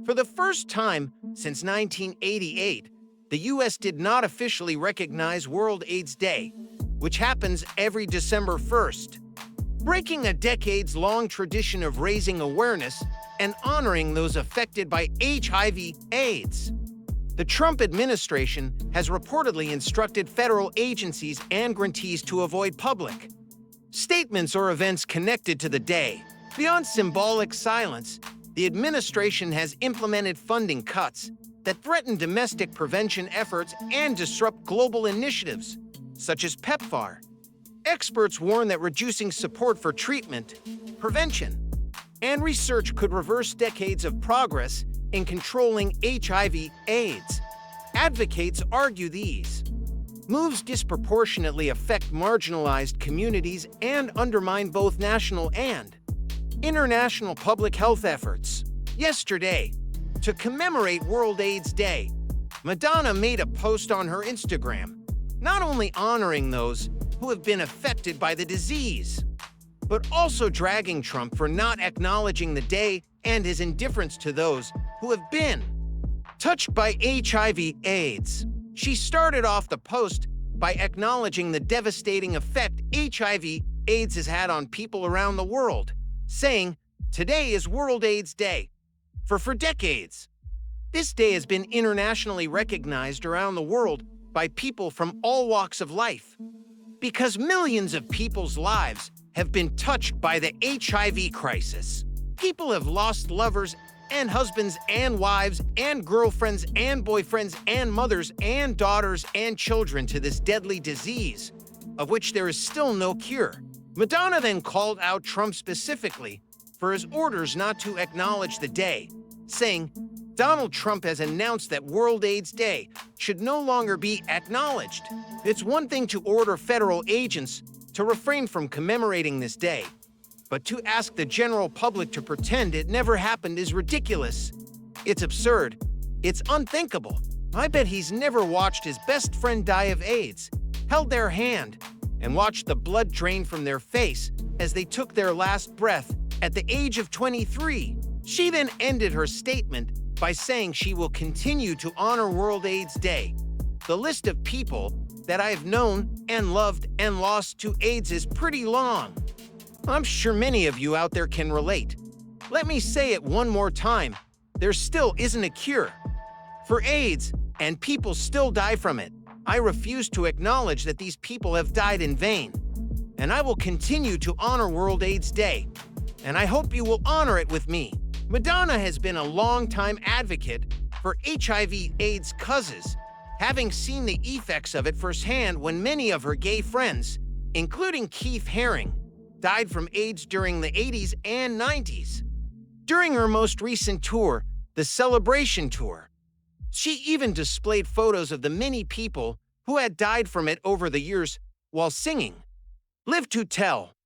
For the first time since 1988, the U.S. did not officially recognize World AIDS Day, which happens every December 1st, breaking a decades-long tradition of raising awareness and honoring those affected by HIV/AIDS. The Trump administration has reportedly instructed federal agencies and grantees to avoid public statements or events connected to the day. Beyond symbolic silence, the administration has implemented funding cuts that threaten domestic prevention efforts and disrupt global initiatives, such as PEPFAR. Experts warn that reducing support for treatment, prevention, and research could reverse decades of progress in controlling HIV/AIDS. Advocates argue these moves disproportionately affect marginalized communities and undermine both national and international public health efforts. Yesterday, to commemorate World AIDS Day, Madonna made a post on her Instagram, not only honoring those who have been affected by the disease, but also dragging Trump for not acknowledging the day and his indifference to those who have been touched by HIV/AIDS. She started off the post by acknowledging the devastating effect HIV/AIDS has had on people around the world, saying, "Today is World AIDS Day." For decades, this day has been internationally recognized around the world by people from all walks of life, because millions of people's lives have been touched by the HIV crisis. People have lost lovers and husbands and wives and girlfriends and boyfriends and mothers and daughters and children to this deadly disease, of which there is still no cure. Madonna then called out Trump specifically for his orders not to acknowledge the day, saying, "Donald Trump has announced that World AIDS Day should no longer be acknowledged. It's one thing to order federal agents to refrain from commemorating this day, but to ask the general public to pretend it never happened is ridiculous. It's absurd. It's unthinkable. I bet he's never watched his best friend die of AIDS, held their hand, and watched the blood drain from their face as they took their last breath at the age of 23. She then ended her statement by saying she will continue to honor World AIDS Day. The list of people that I have known and loved and lost to AIDS is pretty long. I'm sure many of you out there can relate. Let me say it one more time. There still isn't a cure for AIDS, and people still die from it. I refuse to acknowledge that these people have died in vain, and I will continue to honor World AIDS Day, and I hope you will honor it with me. Madonna has been a longtime advocate for HIV/AIDS causes, having seen the effects of it firsthand when many of her gay friends, including Keith Haring, died from AIDS during the 80s and 90s. During her most recent tour, the Celebration Tour, she even displayed photos of the many people who had died from it over the years while singing "Live to Tell."